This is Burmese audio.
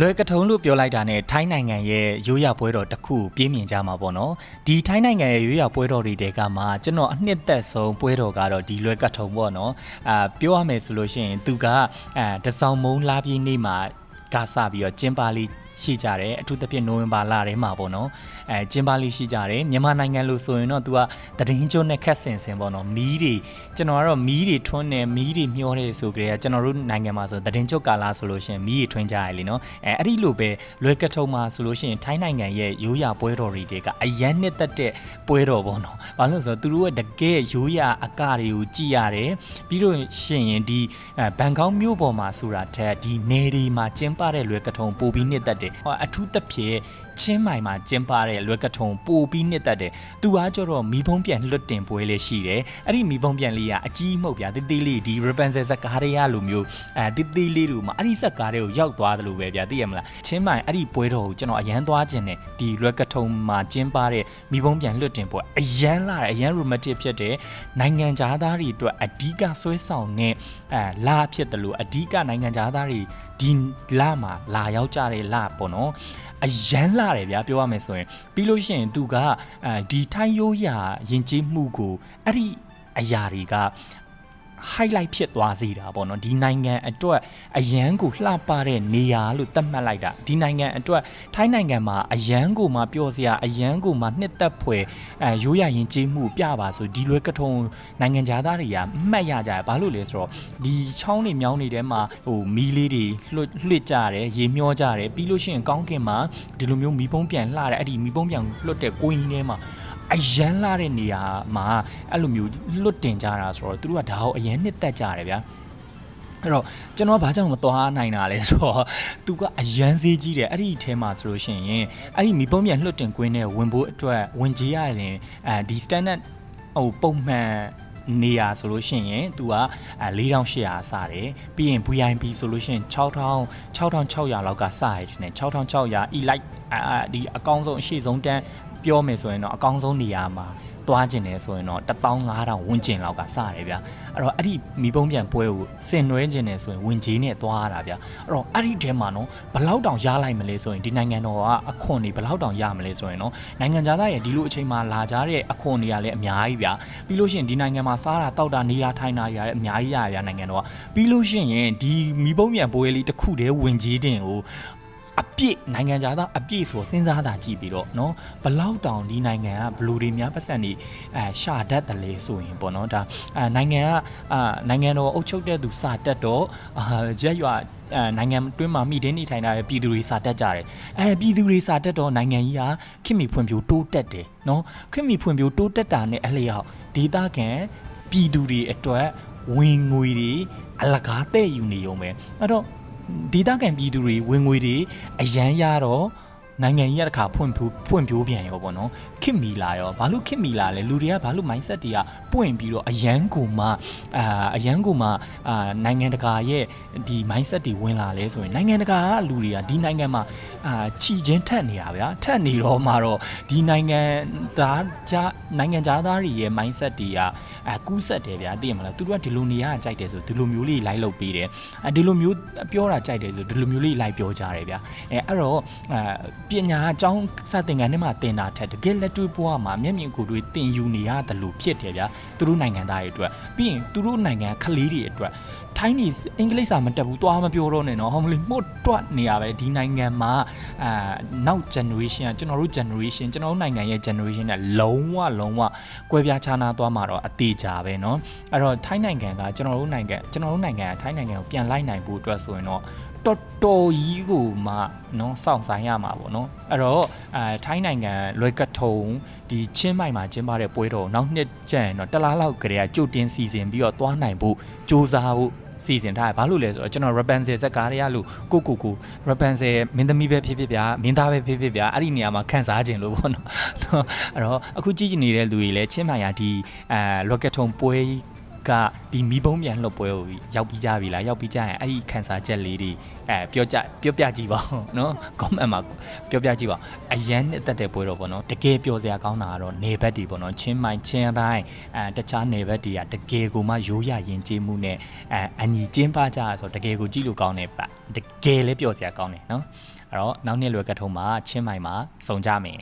လွယ်ကထုံလို့ပြောလိုက်တာနဲ့ထိုင်းနိုင်ငံရဲ့ရိုးရာပွဲတော်တစ်ခုပြင်းမြင်ကြမှာပေါ့နော်ဒီထိုင်းနိုင်ငံရဲ့ရိုးရာပွဲတော်တွေတဲကမှကျွန်တော်အနှစ်သက်ဆုံးပွဲတော်ကတော့ဒီလွယ်ကထုံပေါ့နော်ပြောရမယ်ဆိုလို့ရှိရင်သူကတစောင်းမုံလာပြည့်နေ့မှာကစားပြီးတော့ကျင်းပလေးရှိကြတယ်အထူးသဖြင့်နိုဝင်ဘာလထဲမှာပေါ့နော်ကျင်းပလေးရှိကြတယ်မြန်မာနိုင်ငံလို့ဆိုရင်တော့ तू ကတည်င်းကျွန်းနဲ့ခက်ဆင်ပေါ့နော်မီးတွေကျွန်တော်ကတော့မီးတွေထွန်းနေမီးတွေမျောတယ်ဆိုကြတဲ့ကျွန်တော်တို့နိုင်ငံမှာဆိုတည်င်းကျွန်းကာလာဆိုလို့ရှိရင်မီးတွေထွန်းကြရလေနော်အဲ့ဒီလိုပဲလွယ်ကထုံမှာဆိုလို့ရှိရင်ထိုင်းနိုင်ငံရဲ့ရိုးရာပွဲတော်တွေတဲကအရန်နှစ်သက်တဲ့ပွဲတော်ပေါ့နော်ဘာလို့ဆိုတော့သူတို့ရဲ့တကယ်ရိုးရာအကတွေကိုကြည်ရတယ်ပြီးတော့ရှင်ရင်ဒီဘန်ကောက်မြို့ပေါ်မှာဆိုတာထက်ဒီနယ်တွေမှာကျင်းပတဲ့လွယ်ကထုံပို့ပြီးနှစ်သက်တယ်အထူးသဖြင့်ချင်းမိုင်မှာကျင်းပတဲ့လွယ်ကထုံပို့ပြီးနှစ်သက်တယ်သူကကြတော့မီးဖုံးပြန်လွတ်တင်ပွဲလေးရှိတယ်အဲ့ဒီမီးဖုံးပြန်လေးကအကြီးမှုတ်ပြတေးသေးလေးဒီ Rapunzel ဇက်ကားတွေကလိုမျိုးတေးသေးလေးတို့မှာအဲ့ဒီဇက်ကားတွေကိုရောက်သွားတယ်လို့ပဲဗျာသိရမလားချင်းမိုင်အဲ့ဒီပွဲတော်ကိုကျွန်တော်အရန်သွားခြင်းနဲ့ဒီလွယ်ကထုံမှာကျင်းပတဲ့မီးဖုံးပြန်လွတ်တင်ပွဲအရန်လာတယ်အရန် romantic ဖြစ်တယ်နိုင်ငံသားတွေအတွက်အဓိကဆွဲဆောင်တဲ့လာဖြစ်တယ်လို့အဓိကနိုင်ငံသားတွေဒီလာမှာလာရောက်ကြတဲ့လာပေါ့နော်အရန်လာတယ်ဗျာပြောရမယ်ဆိုရင်ပြီးလို့ရှိရင်သူကဒီထိုင်းရိုးရာယဉ်ကျေးမှုကိုအဲ့ဒီအရာတွေက highlight ဖြစ်သွားစေတာပေါ့နော်ဒီနိုင်ငံအတွက်အရန်ကိုလှပတဲ့နေရာလို့သတ်မှတ်လိုက်တာဒီနိုင်ငံအတွက်ထိုင်းနိုင်ငံမှာအရန်ကိုမှပြောစရာအရန်ကိုမှနှစ်သက်ဖွယ်ရိုးရာယဉ်ကျေးမှုပြပါဆိုဒီလွယ်ကထုံနိုင်ငံသားတွေကမှတ်ရကြတယ်ဘာလို့လဲဆိုတော့ဒီချောင်းတွေမြောင်းတွေထဲမှာဟိုမီးလေးတွေလွှတ်ကြတယ်ရေမျောကြတယ်ပြီးလို့ရှိရင်ကောင်းကင်မှာဒီလိုမျိုးမီးပုံးပြန်လှတယ်အဲ့ဒီမီးပုံးပြန်လွှတ်တဲ့ကိုင်းထဲမှာအရန်လာတဲ့နေရာမှာအဲ့လိုမျိုးလွတ်တင်ကြတာဆိုတော့သူတို့ကဒါကိုအရန်နှစ်သက်ကြတယ်ဗျာအဲ့တော့ကျွန်တော်ကဘာကြောင့်မသွားနိုင်တာလဲဆိုတော့သူကအရန်စေးကြီးတယ်အဲ့ဒီအထဲမှာဆိုလို့ရှိရင်အဲ့ဒီမီပုံပြန်လွတ်တင်ကွင်းနဲ့ဝင်ဖို့အတွက်ဝင်ကြီးရရင်ဒီ standard ဟိုပုံမှန်နေရဆိုလို့ရှိရင်သူက4800စတယ်ပြီးရင် VIP ဆိုလို့ရှိရင်6600လောက်ကစရတယ်နဲ့6600 elite ဒီအကောင်းဆုံးအရှိဆုံးတန်းပြောမယ်ဆိုရင်တော့အကောင်းဆုံးနေရာမှာသွားကျင်တယ်ဆိုရင်တော့15000ဝန်းကျင်လောက်ကစတယ်ဗျာအဲ့တော့အဲ့ဒီမီးပုံးပြန်ပွဲကိုဆင်နွှဲကျင်တယ်ဆိုရင်ဝင်ကြီးနဲ့သွားရတာဗျာအဲ့တော့အဲ့ဒီထဲမှာနော်ဘလောက်တောင်ရလိုက်မလဲဆိုရင်ဒီနိုင်ငံတော်ကအခွန်တွေဘလောက်တောင်ရမလဲဆိုရင်နော်နိုင်ငံသားရဲ့ဒီလိုအချိန်မှာလာကြတဲ့အခွန်တွေကလည်းအများကြီးဗျာပြီးလို့ရှိရင်ဒီနိုင်ငံမှာစားတာတောက်တာနေတာထိုင်တာတွေလည်းအများကြီးရဗျာနိုင်ငံတော်ကပြီးလို့ရှိရင်ဒီမီးပုံးပြန်ပွဲလေးတစ်ခုတည်းဝင်ကြီးတင်ကိုအပြည့်နိုင်ငံသားအပြည့်ဆိုစဉ်းစားတာကြည့်ပြီးတော့เนาะဘလောက်တောင်ဒီနိုင်ငံကဘလူတွေများပတ်စံနေရှာတတ်တယ်လေဆိုရင်ပေါ့เนาะဒါနိုင်ငံကနိုင်ငံတော်အုပ်ချုပ်တဲ့သူစာတက်တော့ရက်ရွာနိုင်ငံတွင်းမှာမိတင်းနေထိုင်တာပြည်သူတွေစာတက်ကြတယ်ပြည်သူတွေစာတက်တော့နိုင်ငံကြီးကခင်မီဖွံ့ဖြိုးတိုးတက်တယ်เนาะခင်မီဖွံ့ဖြိုးတိုးတက်တာနဲ့အလျောက်ဒေသခံပြည်သူတွေအတွက်ဝင်ငွေတွေအလကားတဲ့ယူနေုံပဲအဲ့တော့ဒေသခံပြည်သူတွေဝင်ငွေတွေအရန်ရတော့နိုင်ငံကြီးကတခါဖွံ့ဖြိုးပြန်ရောပေါ့နော်ခင်မီလာရောဘာလို့ခင်မီလာလဲလူတွေကဘာလို့ mindset တွေကပွင့်ပြီးတော့အရန်ကိုမှနိုင်ငံတကာရဲ့ဒီ mindset တွေဝင်လာလဲဆိုရင်နိုင်ငံတကာကလူတွေကဒီနိုင်ငံမှာချီချင်းထက်နေတာဗျာထက်နေတော့မှတော့ဒီနိုင်ငံသားတွေရဲ့ mindset တွေကကူးဆက်တယ်ဗျာသိရမလားသူတို့ကဒီလိုနေရကြိုက်တယ်ဆိုဒီလိုမျိုးလေးလိုက်လုပ်ပေးတယ်ဒီလိုမျိုးပြောတာကြိုက်တယ်ဆိုဒီလိုမျိုးလေးလိုက်ပြောကြတယ်ဗျာအဲ့တော့ပညာအကြောင်းစတင်ကနေမှတင်တာထက်တကယ်လက်တွေ့ဘဝမှာမျက်မြင်ကိုယ်တွေ့တင်ယူနေရတယ်လို့ဖြစ်တယ်ဗျာသူတို့နိုင်ငံသားတွေအတွက်ပြီးရင်သူတို့နိုင်ငံကလေးတွေအတွက်ထိုင်းနေအင်္ဂလိပ်စာမတက်ဘူးသွားမပြောတော့နဲ့နော်ဟောမလီမှုတ်တွတ်နေရပဲဒီနိုင်ငံမှာနောက် generation ကကျွန်တော်တို့ generation ကျွန်တော်တို့နိုင်ငံရဲ့ generation နဲ့လုံးဝကွဲပြားခြားနားသွားမှာတော့အသေးကြပဲเนาะအဲ့တော့ထိုင်းနိုင်ငံကကျွန်တော်တို့နိုင်ငံကထိုင်းနိုင်ငံကိုပြန်လိုက်နိုင်ဖို့အတွက်ဆိုရင်တော့တော်ကြီးကိုမှเนาะစောင့်ဆိုင်ရမှာပေါ့เนาะအဲ့တော့ထိုင်းနိုင်ငံလွယ်ကထုံဒီချင်းမိုင်မှာကျင်းပတဲ့ပွဲတော်နောက်နှစ်ကျန်တော့တလားလောက်ကလေးကကြိုတင်စီစဉ်ပြီးတော့သွားနိုင်ဖို့စူးစမ်းဖို့စီစဉ်ထားတယ်ဘာလို့လဲဆိုတော့ကျွန်တော် Rapunzel ဇက်ကားတွေကလို့ကို Rapunzel မင်းသမီးပဲဖြစ်ဗျာမင်းသားပဲဖြစ်ဗျာအဲ့ဒီနေရာမှာခန်းစားခြင်းလို့ပေါ့နော်အဲ့တော့အခုကြည့်နေတဲ့လူတွေလည်းချင်းမိုင်ရဒီလွယ်ကထုံပွဲက ကဒီမီးပုံးပြန်လှုပ်ပွဲကိုရောက်ပြီးကြပြီလားရောက်ပြီးကြရင်အဲ့ဒီခန်းစားချက်လေးတွေပြောပြကြည့်ပါဦးနော် comment မှာပြောပြကြည့်ပါအရန်နဲ့တက်တဲ့ပွဲတော့ပေါ့နော်တကယ်ပျော်စရာကောင်းတာကတော့နေဘက်တွေပေါ့နော်ချင်းမိုင်ချင်းတိုင်းတခြားနေဘက်တွေကတကယ်ကိုမှရိုးရရင်ကျေးမှုနဲ့အညီကျင်းပကြဆိုတကယ်ကိုကြည့်လို့ကောင်းတယ်ပါတကယ်လည်းပျော်စရာကောင်းတယ်နော်အဲ့တော့နောက်နှစ်လွယ်ကထုံးမှာချင်းမိုင်မှာစုံကြမယ်